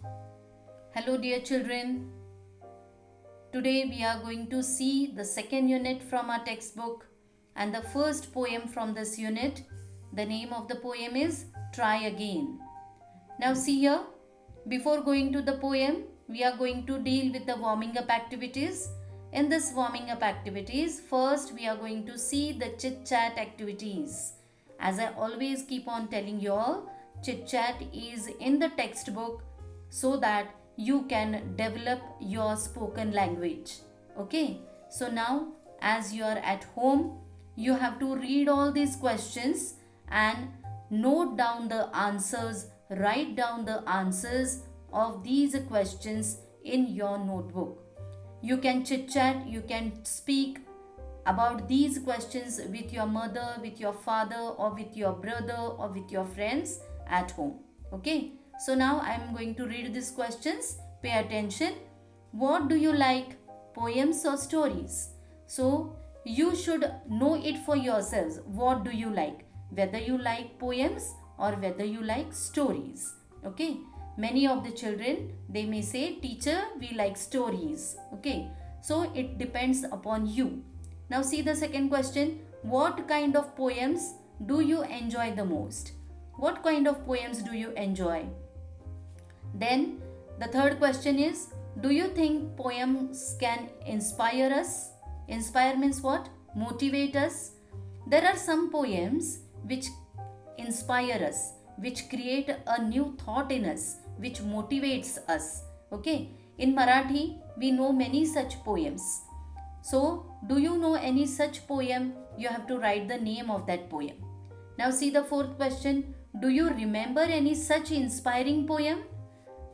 Hello dear children. Today we are going to see the second unit from our textbook and the first poem from this unit. The name of the poem is Try Again. Now see here, before going to the poem, we are going to deal with the warming up activities. In this warming up activities, first we are going to see the chit chat activities. As I always keep on telling you all, chit chat is in the textbook so that you can develop your spoken language. Okay, so now as you are at home, you have to read all these questions and note down the answers, write down the answers of these questions in your notebook. You can chit chat, you can speak about these questions with your mother, with your father, or with your brother, or with your friends at home. Okay, so now I am going to read these questions. Pay attention. What do you like, poems or stories? So you should know it for yourselves. What do you like? Whether you like poems or whether you like stories. Okay, many of the children, they may say, teacher, we like stories. Okay, so it depends upon you. Now see the second question. What kind of poems do you enjoy the most? What kind of poems do you enjoy? Then the third question is, do you think poems can inspire us? Inspire means what? Motivate us. There are some poems which inspire us, which create a new thought in us, which motivates us. Okay, in Marathi we know many such poems. So, do you know any such poem? You have to write the name of that poem. Now, see the fourth question. Do you remember any such inspiring poem?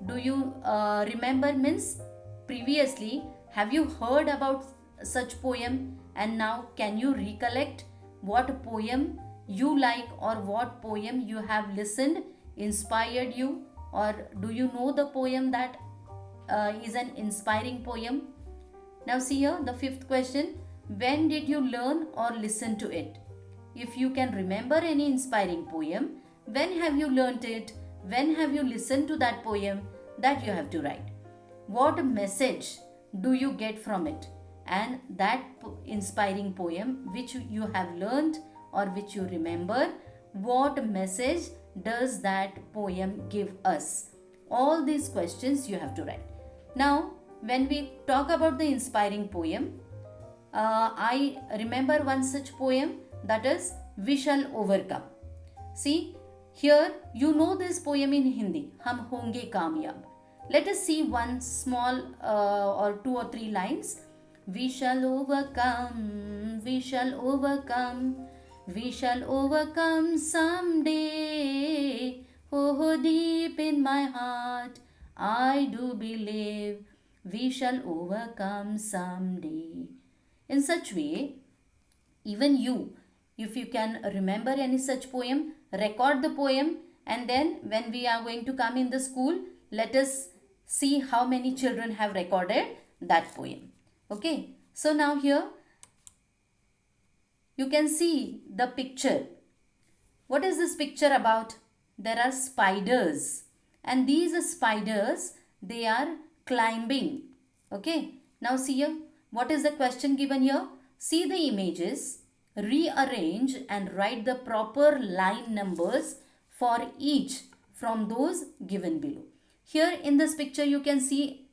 Do you remember means previously have you heard about such poem and now can you recollect what poem you like or what poem you have listened inspired you, or do you know the poem that is an inspiring poem? Now see here the fifth question. When did you learn or listen to it? If you can remember any inspiring poem, when have you learnt it? When have you listened to that poem? That you have to write. What message do you get from it? And that inspiring poem which you have learnt or which you remember, what message does that poem give us? All these questions you have to write. Now, when we talk about the inspiring poem, I remember one such poem, that is We Shall Overcome. See, here you know this poem in Hindi, Hum Honge Kamyab. Let us see one small or two or three lines. We shall overcome, we shall overcome, we shall overcome someday. Oh, deep in my heart, I do believe we shall overcome someday. In such way, even you, if you can remember any such poem, record the poem, and then when we are going to come in the school, let us see how many children have recorded that poem. Okay, so now here you can see the picture. What is this picture about? There are spiders, and these spiders, they are climbing. Okay, now see here, what is the question given here? See the images, rearrange and write the proper line numbers for each from those given below. Here in this picture you can see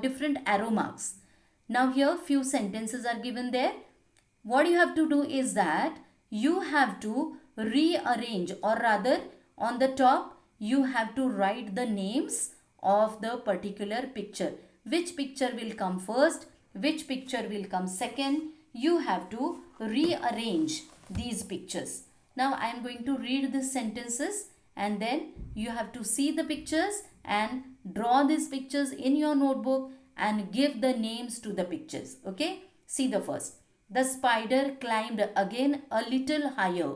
different arrow marks. Now here few sentences are given there. What you have to do is that you have to rearrange, or rather on the top you have to write the names of the particular picture. Which picture will come first, which picture will come second. You have to rearrange these pictures. Now I am going to read these sentences and then you have to see the pictures and draw these pictures in your notebook and give the names to the pictures. Okay, see the first. The spider climbed again a little higher.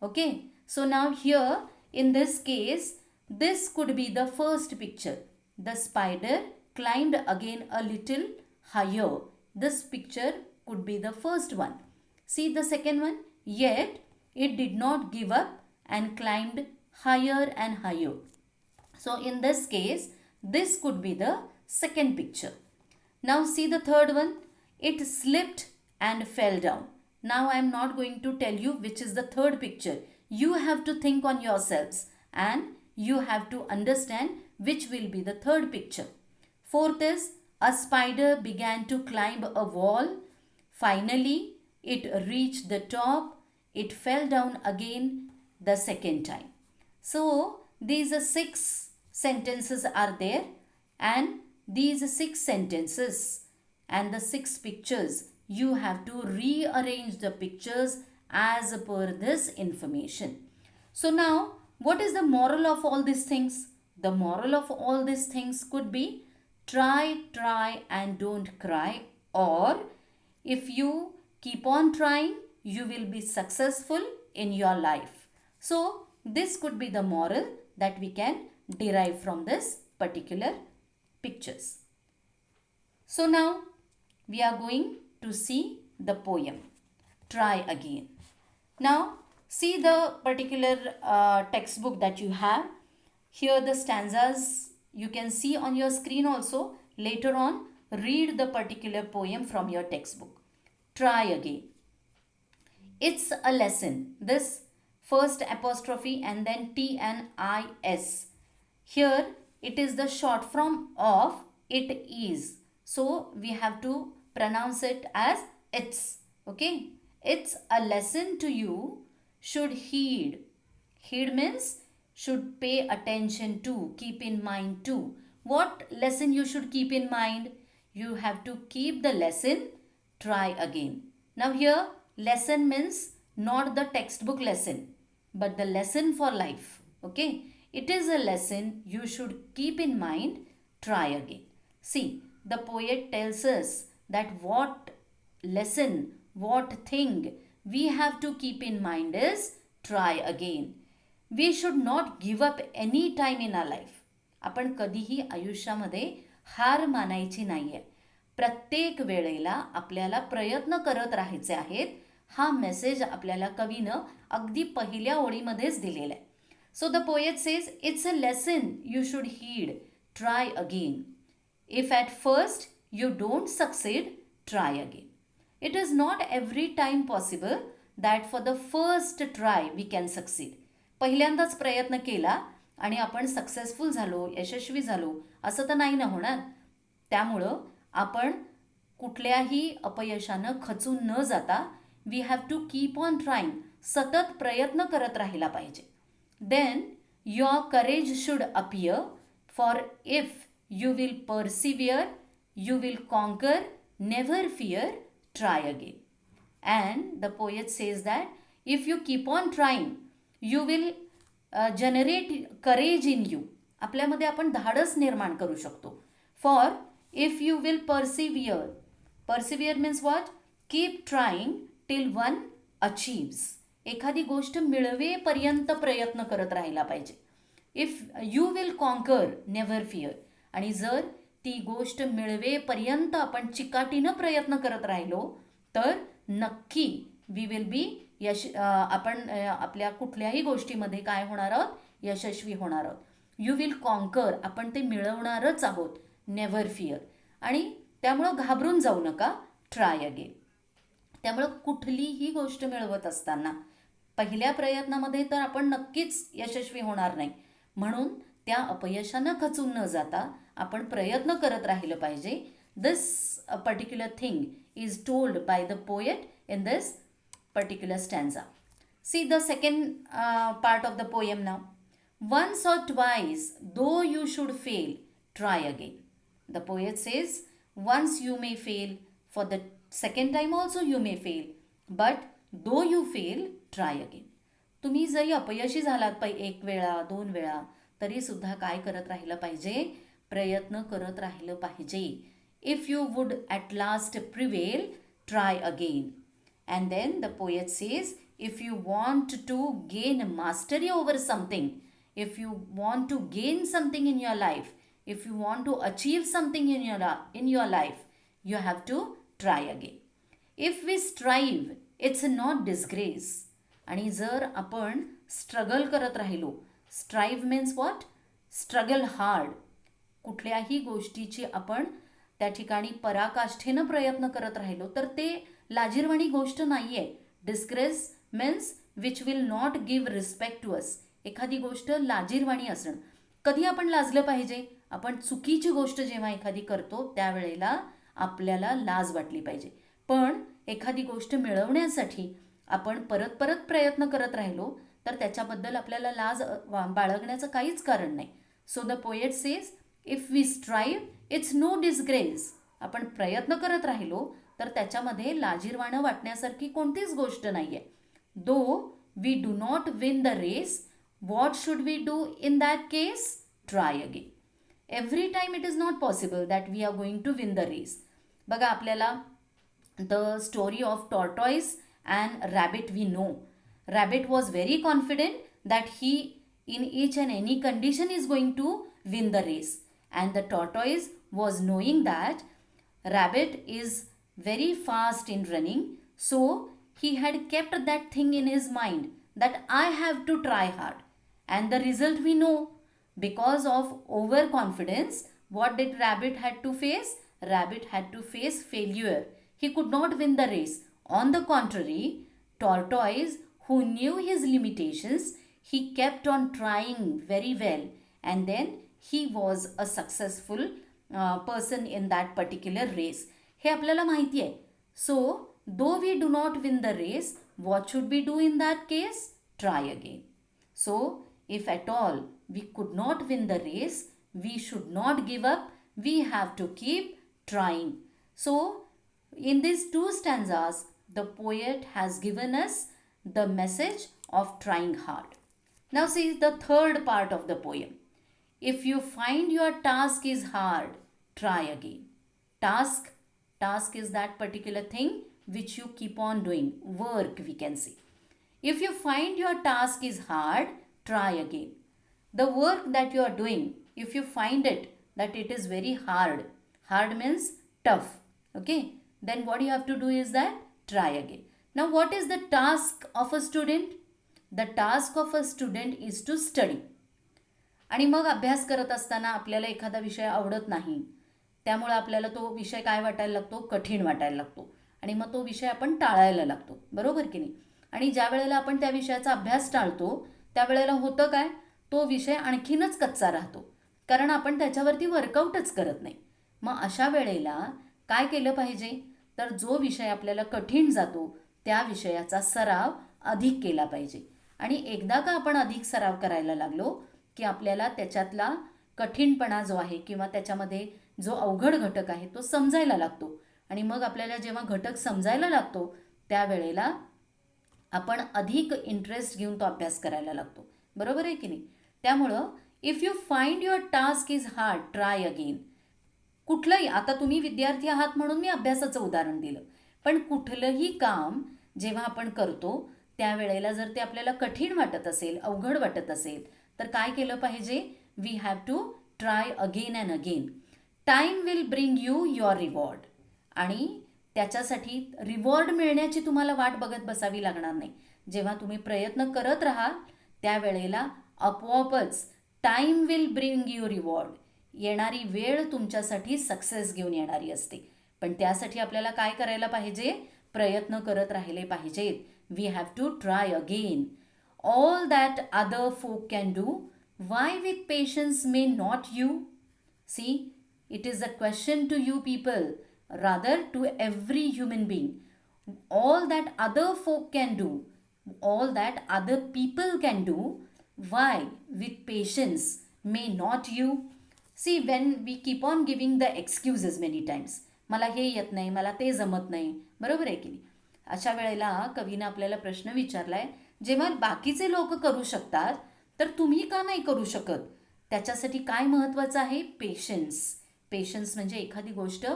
Okay, so now here in this case, this could be the first picture. The spider climbed again a little higher. This picture could be the first one. See the second one. Yet it did not give up and climbed higher and higher. So in this case, This could be the second picture. Now see the third one. It slipped and fell down. Now I am not going to tell you which is the third picture. You have to think on yourselves and you have to understand which will be the third picture. Fourth is a spider began to climb a wall. Finally, it reached the top. It fell down again the second time. So, these 6 sentences are there, and these 6 sentences and the 6 pictures, you have to rearrange the pictures as per this information. So now, what is the moral of all these things? The moral of all these things could be try and don't cry, or if you keep on trying, you will be successful in your life. So this could be the moral that we can derive from this particular pictures. So now we are going to see the poem. Try again. Now see the particular textbook that you have. Here the stanzas you can see on your screen also. Later on, read the particular poem from your textbook. Try again. It's a lesson. This first apostrophe and then T and I-S. Here it is the short form of it is. So we have to pronounce it as it's. Okay. It's a lesson to you. Should heed. Heed means should pay attention to, keep in mind to. What lesson you should keep in mind? You have to keep the lesson. Try again. Now here lesson means not the textbook lesson, but the lesson for life. Okay. It is a lesson you should keep in mind. Try again. See, the poet tells us that what lesson, what thing we have to keep in mind is try again. We should not give up any time in our life. आपण कधीही आयुष्यामध्ये हार मानायची नाहीये. प्रत्येक वेळेला आपल्याला प्रयत्न करत राहायचे आहेत. हा मेसेज आपल्याला कवीनं अगदी पहिल्या ओळीमध्येच दिलेला आहे. So the poet says it's a lesson you should heed. Try again. If at first you don't succeed, try again. It is not every time possible that for the first try we can succeed. पहिल्यांदाच प्रयत्न केला आणि आपण successful झालो, यशस्वी झालो असं तर नाही ना होणार. त्यामुळं आपण कुठल्याही अपयशानं खचून न जाता we have to keep on trying. सतत प्रयत्न करत राहिला पाहिजे. Then your courage should appear. For if you will persevere you will conquer. Never fear. Try again. And the poet says that if you keep on trying you will generate courage in you. आपल्यामध्ये आपण धाडस निर्माण करू शकतो. For if you will persevere. Persevere means what? Keep trying till one achieves. एखादी गोष्ट मिळवेपर्यंत प्रयत्न करत राहिला पाहिजे. If you will conquer, never fear. आणि जर ती गोष्ट मिळवेपर्यंत आपण चिकाटीनं प्रयत्न करत राहिलो तर नक्की वी विल बी आपण आपल्या कुठल्याही गोष्टीमध्ये काय होणार आहोत? यशस्वी होणार आहोत. You will conquer. आपण ते मिळवणारच आहोत. Never fear. आणि त्यामुळं घाबरून जाऊ नका. Try again. त्यामुळं कुठलीही गोष्ट मिळवत असताना पहिल्या प्रयत्नामध्ये तर आपण नक्कीच यशस्वी होणार नाही. म्हणून त्या अपयशानं खचून न जाता आपण प्रयत्न करत राहिलं पाहिजे. This particular thing is told by the poet in this particular stanza. See the second part of the poem now. Once or twice, though you should fail, try again. The poet says, once you may fail, for the second time also you may fail, but though you fail, try again. तुम्ही जरी अपयशी झालात एक वेळा, दोन वेळा, तरी सुद्धा काय करत राहिलं पाहिजे? प्रयत्न करत राहिलं पाहिजे. If you would at last prevail, try again. And then the poet says, if you want to gain mastery over something, if you want to gain something in your life, if you want to achieve something in your life, you have to try again. If we strive, it's not disgrace. आणि जर आपण struggle करत राहिलो, strive means what? Struggle hard. कुठल्याही गोष्टीची आपण त्या ठिकाणी पराकाष्ठेनं प्रयत्न करत राहिलो तर ते लाजिरवाणी गोष्ट नाही आहे. Disgrace means which will not give respect to us. एखादी गोष्ट लाजिरवाणी असणं. कधी आपण लाजलं पाहिजे? आपण चुकीची गोष्ट जेव्हा एखादी करतो त्यावेळेला आपल्याला लाज वाटली पाहिजे. पण एखादी गोष्ट मिळवण्यासाठी आपण परत परत प्रयत्न करत राहिलो तर त्याच्याबद्दल आपल्याला लाज बाळगण्याचं काहीच कारण नाही. So the poet says if we strive it's no disgrace. आपण प्रयत्न करत राहिलो तर त्याच्यामध्ये लाजिरवाणं वाटण्यासारखी कोणतीच गोष्ट नाही आहे. Though we do not win the race, what should we do in that case? Try again. Every time it is not possible that we are going to win the race. बघा आपल्याला the story of tortoise and rabbit we know. Rabbit was very confident that he in each and any condition is going to win the race. And the tortoise was knowing that rabbit is very fast in running. So he had kept that thing in his mind that I have to try hard. And the result we know. Because of overconfidence, what did rabbit had to face? Rabbit had to face failure. He could not win the race. On the contrary, tortoise, who knew his limitations, he kept on trying very well. And then he was a successful person in that particular race. हे आपल्याला माहिती आहे. So, though we do not win the race, what should we do in that case? Try again. So, if at all we could not win the race, we should not give up. We have to keep trying. So, in these two stanzas, the poet has given us the message of trying hard. Now, see the third part of the poem. If you find your task is hard, try again. Task is that particular thing which you keep on doing. Work, we can say. If you find your task is hard, try again. The work that you are doing, if you find it that it is very hard means tough, okay, then what you have to do is that try again. Now what is the task of a student? The task of a student is to study. आणि मग अभ्यास करत असताना आपल्याला एखादा विषय आवडत नाही, त्यामुळे आपल्याला तो विषय काय वाटायला लागतो? कठीण वाटायला लागतो आणि मग तो विषय आपण टाळायला लागतो, बरोबर की नाही? आणि ज्या वेळेला आपण त्या विषयाचा अभ्यास टाळतो त्यावेळेला होतं काय? तो विषय आणखीनच कच्चा राहतो, कारण आपण त्याच्यावरती वर्कआउटच करत नाही. मग अशा वेळेला काय केलं पाहिजे? तर जो विषय आपल्याला कठीण जातो त्या विषयाचा सराव अधिक केला पाहिजे. आणि एकदा का आपण अधिक सराव करायला लागलो की आपल्याला त्याच्यातला कठीणपणा जो आहे किंवा त्याच्यामध्ये जो अवघड घटक आहे तो समजायला लागतो. आणि मग आपल्याला जेव्हा घटक समजायला लागतो त्यावेळेला आपण अधिक इंटरेस्ट घेऊन तो अभ्यास करायला लागतो, बरोबर आहे की नाही? त्यामुळं if you find your task is hard, try again. कुठलंही, आता तुम्ही विद्यार्थी आहात म्हणून मी अभ्यासाचं उदाहरण दिलं, पण कुठलंही काम जेव्हा आपण करतो त्यावेळेला जर ते आपल्याला कठीण वाटत असेल, अवघड वाटत असेल तर काय केलं पाहिजे? We have to try again and again. Time will bring you your reward. आणि त्याच्यासाठी रिवॉर्ड मिळण्याची तुम्हाला वाट बघत बसावी लागणार नाही. जेव्हा तुम्ही प्रयत्न करत राहाल त्यावेळेला आपोआपच time will bring you reward. येणारी वेळ तुमच्यासाठी सक्सेस घेऊन येणारी असते. पण त्यासाठी आपल्याला काय करायला पाहिजे? प्रयत्न करत राहिले पाहिजेत. We have to try again. All that other folk can do, why with patience may not you? See, it is a question to you people, rather to every human being. All that other folk can do, all that other people can do, why with patience may not you? See, when we keep on giving the excuses many times, मला हे येत नाही, मला ते जमत नाही, बरोबर आहे की नाही? अशा वेळेला कवीनं आपल्याला प्रश्न विचारलाय, जेव्हा बाकीचे लोक करू शकतात तर तुम्ही का नाही करू शकत? त्याच्यासाठी काय महत्त्वाचं आहे? पेशन्स. पेशन्स म्हणजे एखादी गोष्ट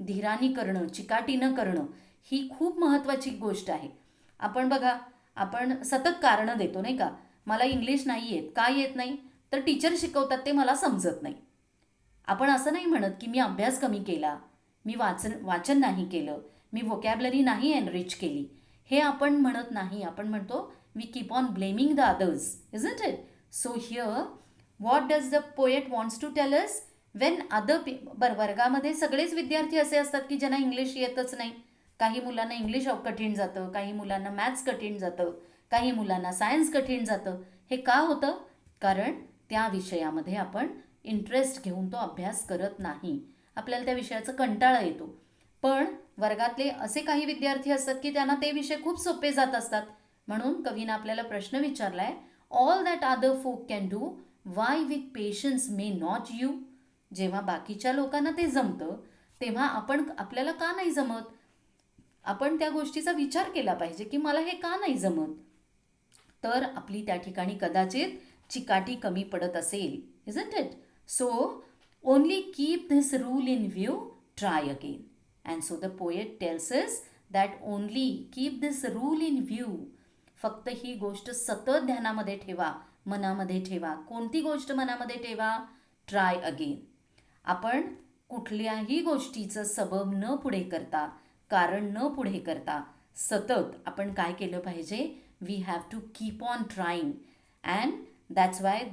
धीराने करणं, चिकाटीनं करणं, ही खूप महत्त्वाची गोष्ट आहे. आपण बघा, आपण सतत कारणं देतो नाही का? मला इंग्लिश नाही येत. का येत नाही? तर टीचर शिकवतात ते मला समजत नाही. आपण असं नाही म्हणत की मी अभ्यास कमी केला, मी वाचन नाही केलं, मी व्होकॅबलरी नाही एनरिच केली. हे आपण म्हणत नाही. आपण म्हणतो we keep on blaming the others, isn't it? So here what does the poet wants to tell us? When वर्गामध्ये सगळेच विद्यार्थी असे असतात की ज्यांना इंग्लिश येतच नाही. काही मुलांना इंग्लिश कठीण जातं, काही मुलांना मॅथ्स कठीण जातं, काही मुलांना सायन्स कठीण जातं. हे का होतं? कारण त्या विषयामध्ये आपण इंटरेस्ट घेऊन तो अभ्यास करत नाही. आपल्याला त्या विषयाचा कंटाळा येतो. पण वर्गातले असे काही विद्यार्थी असतात की त्यांना ते विषय खूप सोपे जात असतात. म्हणून कवीनं आपल्याला प्रश्न विचारलाय, all that other folk can do, why with patience may not you? जेव्हा बाकीच्या लोकांना ते जमतं तेव्हा आपल्याला का नाही जमत? आपण त्या गोष्टीचा विचार केला पाहिजे की मला हे का नाही जमत. तर आपली त्या ठिकाणी कदाचित चिकाटी कमी पडत असेल. Isn't it? So only keep this rule in view, try again. And so the poet tells us that only keep this rule in view. फक्त ही गोष्ट सतत ध्यानामध्ये ठेवा, मनामध्ये ठेवा. कोणती गोष्ट मनामध्ये ठेवा? Try again. आपण कुठल्याही गोष्टीचं सबब न पुढे करता, कारण न पुढे करता सतत आपण काय केलं पाहिजे? We have to keep on trying. And that's why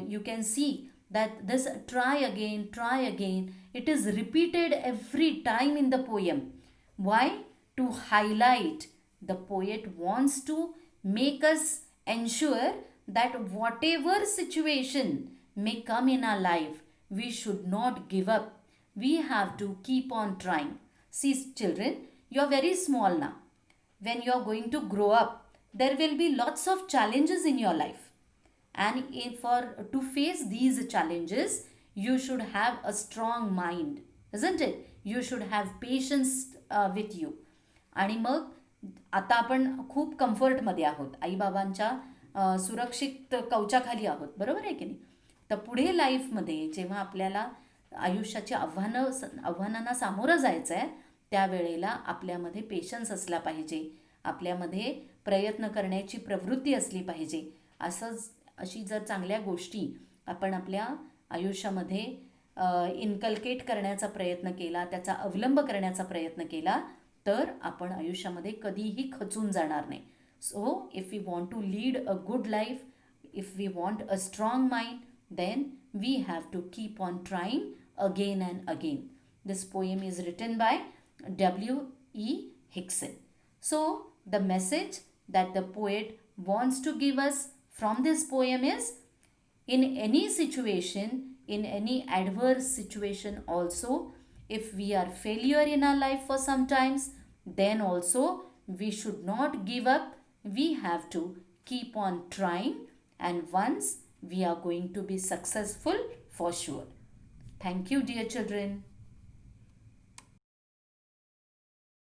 you can see that this try again, it is repeated every time in the poem. Why? To highlight. The poet wants to make us ensure that whatever situation may come in our life, we should not give up. We have to keep on trying. See children, you are very small now. When you are going to grow up, there will be lots of challenges in your life. And to face these challenges, you should have a strong mind, isn't it? You should have patience with you. आणि मग आता आपण खूप कम्फर्टमध्ये आहोत, आईबाबांच्या सुरक्षित कवचाखाली आहोत, बरोबर आहे की नाही? तर पुढे लाईफमध्ये जेव्हा आपल्याला आयुष्याची आव्हानांना सामोरं जायचं आहे, त्यावेळेला आपल्यामध्ये पेशन्स असला पाहिजे, आपल्यामध्ये प्रयत्न करण्याची प्रवृत्ती असली पाहिजे. अशी जर चांगल्या गोष्टी आपण आपल्या आयुष्यामध्ये इन्कल्केट करण्याचा प्रयत्न केला, त्याचा अवलंब करण्याचा प्रयत्न केला, तर आपण आयुष्यामध्ये कधीही खचून जाणार नाही. So if we want to lead a good life, if we want a strong mind, then we have to keep on trying again and again. This poem is written by W.E. Hickson. So the message that the poet wants to give us from this poem is, in any situation, in any adverse situation also, if we are failure in our life for sometimes, then also we should not give up. We have to keep on trying, and once we are going to be successful for sure. Thank you, dear children.